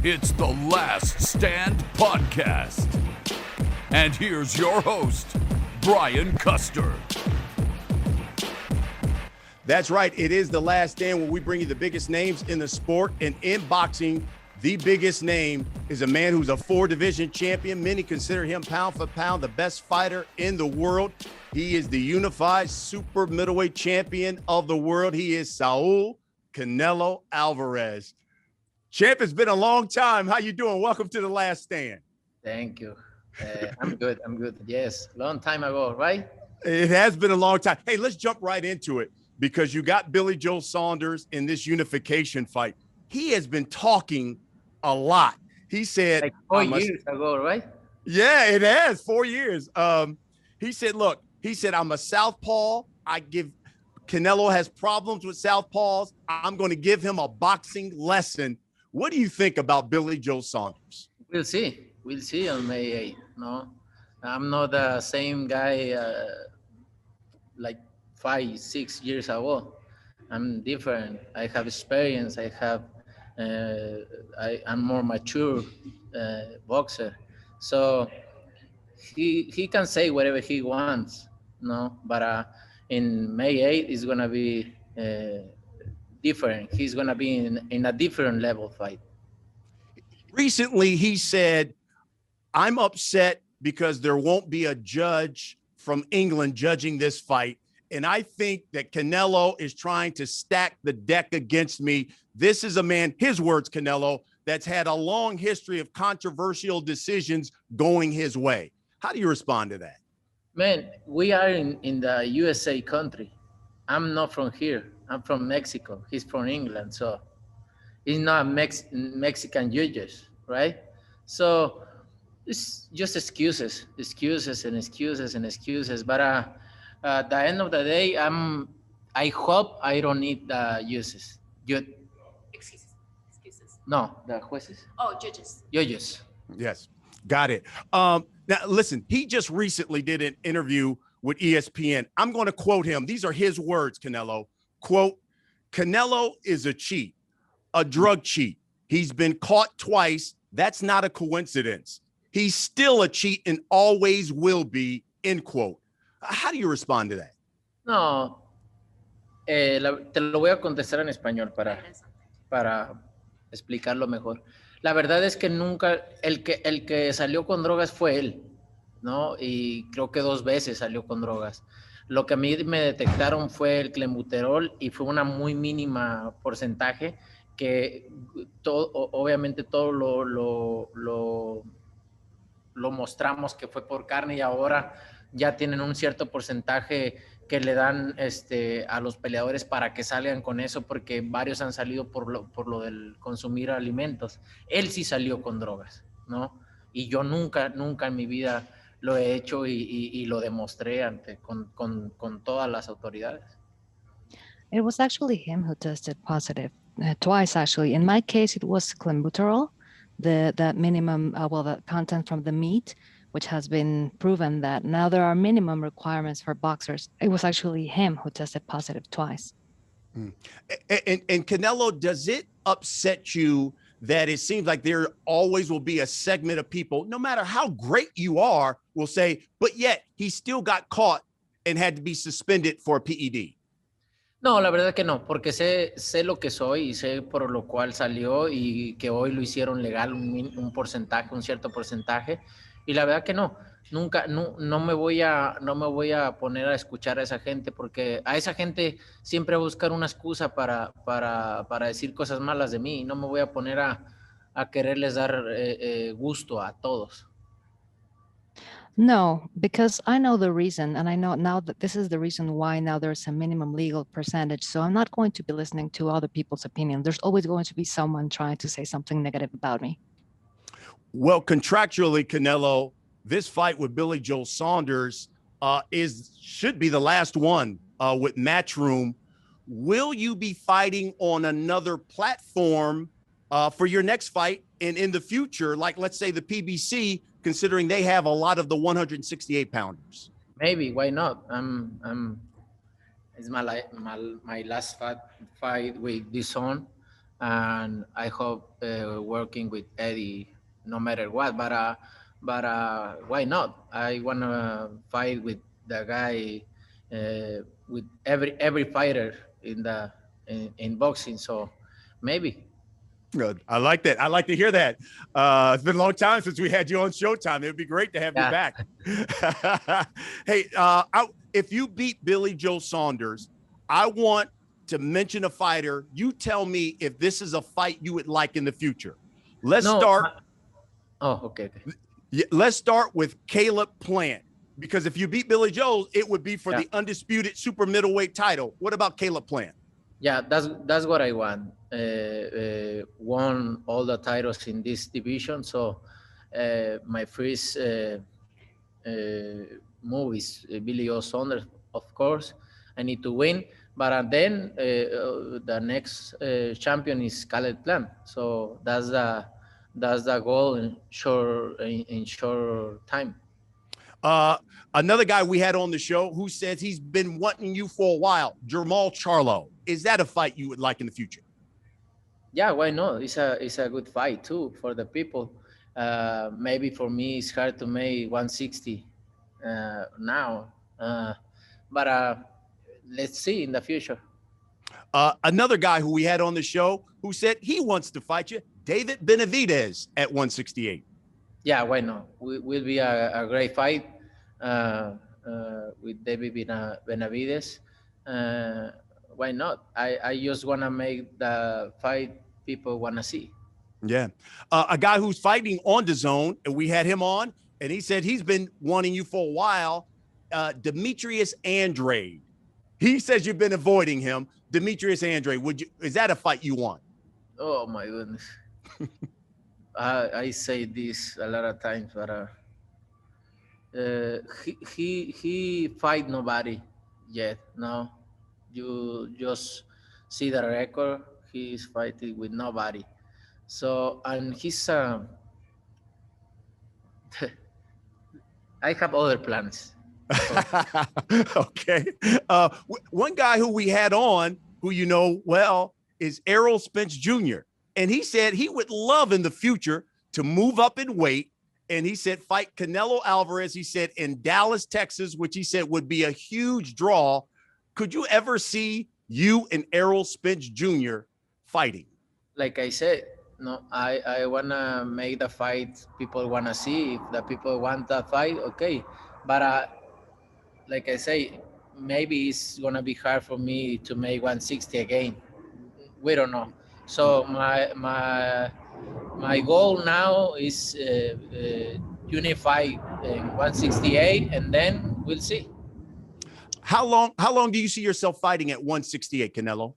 It's the Last Stand Podcast. And here's your host, Brian Custer. That's right. It is the Last Stand where we bring you the biggest names in the sport. And in boxing, the biggest name is a man who's a 4-division champion. Many consider him pound for pound the best fighter in the world. He is the unified super middleweight champion of the world. He is Saul Canelo Alvarez. Champ, it's been a long time. How you doing? Welcome to the Last Stand. Thank you. I'm good. Yes, long time ago, right? It has been a long time. Hey, let's jump right into it because you got Billy Joe Saunders in this unification fight. He has been talking a lot. He said like 4 years ago, right? Yeah, it has 4 years. He said, look, I'm a southpaw. Canelo has problems with southpaws. I'm going to give him a boxing lesson. What do you think about Billy Joe Saunders? We'll see on May 8th. No, I'm not the same guy like 5-6 years ago. I'm different. I have experience. I'm more mature boxer. So he can say whatever he wants, no. But in May 8th, it's gonna be different. He's gonna be in a different level fight. Recently, he said, I'm upset because there won't be a judge from England judging this fight. And I think that Canelo is trying to stack the deck against me. This is a man, his words, Canelo, that's had a long history of controversial decisions going his way. How do you respond to that? Man, we are in the USA country. I'm not from here. I'm from Mexico. He's from England. So he's not Mexican judges, right? So it's just excuses. But at the end of the day, I hope I don't need the uses. Excuses. No, the jueces. Oh, judges. Judges. Yes, got it. Now, listen, he just recently did an interview with ESPN. I'm going to quote him. These are his words, Canelo. Quote, Canelo is a cheat, a drug cheat. He's been caught twice. That's not a coincidence. He's still a cheat and always will be, end quote. How do you respond to that? No, te lo voy a contestar en español para explicarlo mejor. La verdad es que nunca, el que salió con drogas fue él, ¿no? Y creo que 2 veces salió con drogas. Lo que a mí me detectaron fue el clenbuterol y fue una muy mínima porcentaje que obviamente todo lo mostramos que fue por carne y ahora ya tienen un cierto porcentaje que le dan a los peleadores para que salgan con eso, porque varios han salido por lo del consumir alimentos. Él sí salió con drogas, ¿no? Y yo nunca en mi vida lo he hecho y lo demostré con todas las autoridades. It was actually him who tested positive twice, actually. In my case, it was clenbuterol, the minimum, the content from the meat, which has been proven that now there are minimum requirements for boxers. It was actually him who tested positive twice. And Canelo, does it upset you that it seems like there always will be a segment of people, no matter how great you are, will say, but yet he still got caught and had to be suspended for a PED? No, la verdad que no, porque sé lo que soy y sé por lo cual salió y que hoy lo hicieron legal un porcentaje, un cierto porcentaje. Y la verdad que no me voy a poner a escuchar a esa gente, porque a esa gente siempre va a buscar una excusa para decir cosas malas de mí, y no me voy a poner a quererles dar gusto a todos. No, because I know the reason, and I know now that this is the reason why now there's a minimum legal percentage. So I'm not going to be listening to other people's opinions. There's always going to be someone trying to say something negative about me. Well, contractually, Canelo, this fight with Billy Joe Saunders should be the last one with Matchroom. Will you be fighting on another platform for your next fight and in the future, like let's say the PBC, considering they have a lot of the 168 pounders? Maybe, why not? It's my last fight with this on. and I hope working with Eddie no matter what. But why not? I wanna fight with the guy, with every fighter in boxing. So maybe. Good. I like that. I like to hear that. It's been a long time since we had you on Showtime. It would be great to have you back. Hey, if you beat Billy Joe Saunders, I want to mention a fighter. You tell me if this is a fight you would like in the future. Let's start. Okay. Let's start with Caleb Plant, because if you beat Billy Joe, it would be for the undisputed super middleweight title. What about Caleb Plant? Yeah, that's what I want. Won all the titles in this division, so my first move is Billy Joe Saunders, of course. I need to win, but then the next champion is Caleb Plant. So that's the goal in short time. Another guy we had on the show who says he's been wanting you for a while, Jermall Charlo. Is that a fight you would like in the future? Yeah, why not? It's a good fight too for the people. Maybe for me it's hard to make 160 now, but let's see in the future. Another guy who we had on the show who said he wants to fight you, David Benavidez at 168. Yeah, why not? Will be a great fight with David Benavidez. Why not? I just want to make the fight people want to see. Yeah. A guy who's fighting on DAZN, and we had him on, and he said he's been wanting you for a while, Demetrius Andrade. He says you've been avoiding him. Demetrius Andrade, is that a fight you want? Oh, my goodness. I say this a lot of times, but he fight nobody yet. No, you just see the record. He's fighting with nobody. So, and he's I have other plans. Okay. One guy who we had on, who you know well, is Errol Spence Jr. And he said he would love in the future to move up in weight. And he said fight Canelo Alvarez, he said, in Dallas, Texas, which he said would be a huge draw. Could you ever see you and Errol Spence Jr. fighting? Like I said, no, I want to make the fight people want to see. If the people want the fight, okay. But like I say, maybe it's going to be hard for me to make 160 again. We don't know. So my goal now is unify in 168, and then we'll see. How long do you see yourself fighting at 168, Canelo?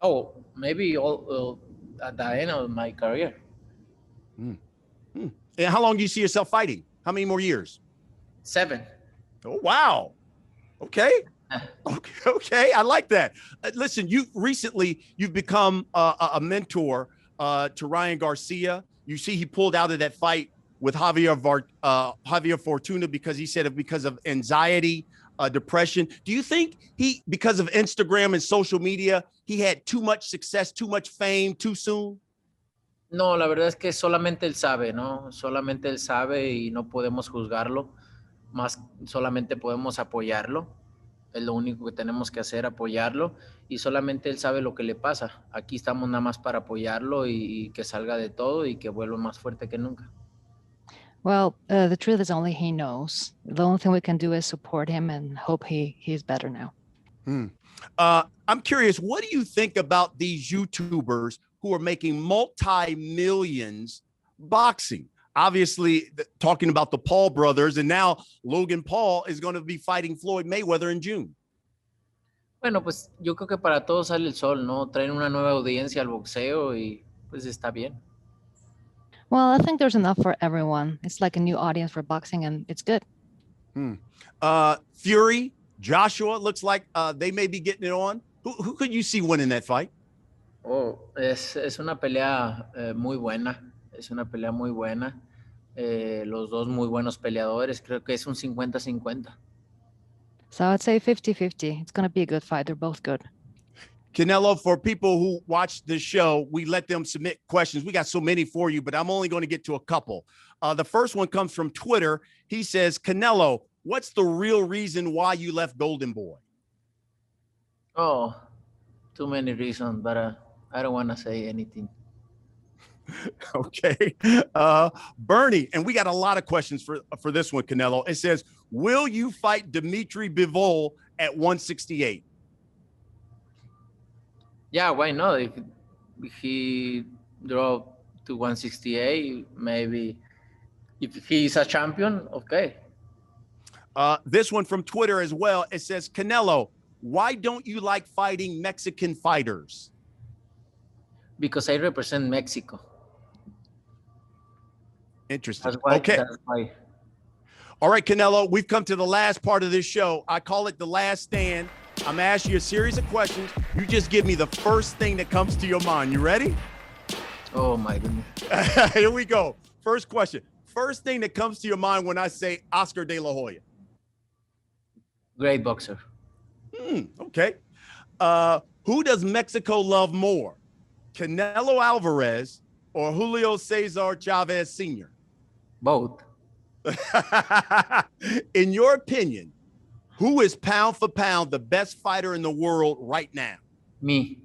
Oh, maybe all at the end of my career. And how long do you see yourself fighting? How many more years? 7. Oh, wow. Okay. Okay. I like that. Listen, you've become a mentor to Ryan Garcia. You see, he pulled out of that fight with Javier Fortuna because he said because of anxiety, depression. Do you think because of Instagram and social media, he had too much success, too much fame too soon? No, la verdad es que solamente él sabe, ¿no? Solamente él sabe y no podemos juzgarlo. Más solamente podemos apoyarlo. Es lo único que tenemos que hacer, apoyarlo, y solamente él sabe lo que le pasa. Aquí estamos nada más para apoyarlo y que salga de todo y que vuelva más fuerte que nunca. Well, the truth is only he knows. The only thing we can do is support him and hope he's better now. I'm curious, what do you think about these YouTubers who are making multi-millions boxing? Obviously, talking about the Paul brothers, and now Logan Paul is going to be fighting Floyd Mayweather in June. Bueno, pues yo creo que para todos sale el sol, ¿no? Traen una nueva audiencia al boxeo y pues está bien. Well, I think there's enough for everyone. It's like a new audience for boxing, and it's good. Fury, Joshua, looks like they may be getting it on. Who could you see winning that fight? Oh, es una pelea muy buena. Es una pelea muy buena. Los dos muy buenos peleadores. Creo que es un 50-50. So I'd say 50-50. It's going to be a good fight. They're both good. Canelo, for people who watch the show, we let them submit questions. We got so many for you, but I'm only going to get to a couple. The first one comes from Twitter. He says, Canelo, what's the real reason why you left Golden Boy? Oh, too many reasons, but I don't want to say anything. Okay. Bernie, and we got a lot of questions for this one, Canelo. It says, will you fight Dimitri Bivol at 168? Yeah, why not? If he dropped to 168, maybe if he's a champion, okay. This one from Twitter as well. It says, Canelo, why don't you like fighting Mexican fighters? Because I represent Mexico. Interesting. That's why, okay. That's why. All right, Canelo, we've come to the last part of this show. I call it the last stand. I'm going to ask you a series of questions. You just give me the first thing that comes to your mind. You ready? Oh, my goodness. Here we go. First question. First thing that comes to your mind when I say Oscar De La Hoya. Great boxer. Okay. Who does Mexico love more? Canelo Alvarez or Julio Cesar Chavez Sr.? Both. In your opinion, who is pound for pound the best fighter in the world right now? Me.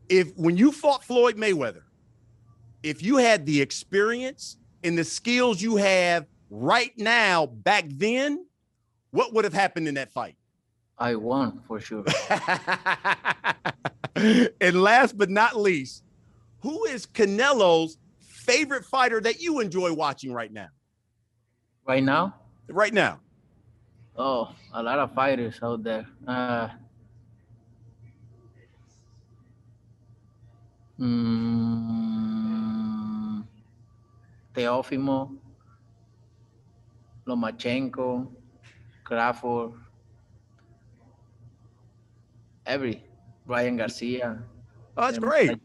If when you fought Floyd Mayweather, if you had the experience and the skills you have right now back then, what would have happened in that fight? I won for sure. And last but not least, who is Canelo's favorite fighter that you enjoy watching right now? Right now? Right now. Oh, a lot of fighters out there. Teófimo, Lomachenko, Crawford, Brian Garcia. Oh, that's great.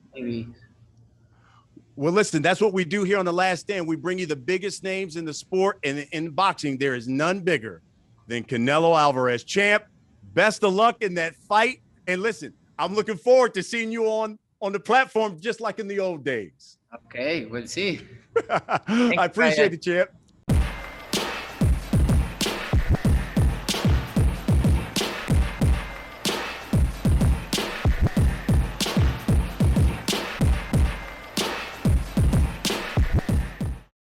Well, listen, that's what we do here on The Last Stand. We bring you the biggest names in the sport, and in boxing, there is none bigger than Canelo Alvarez. Champ, best of luck in that fight. And listen, I'm looking forward to seeing you on the platform just like in the old days. Okay, we'll see. I appreciate it, champ.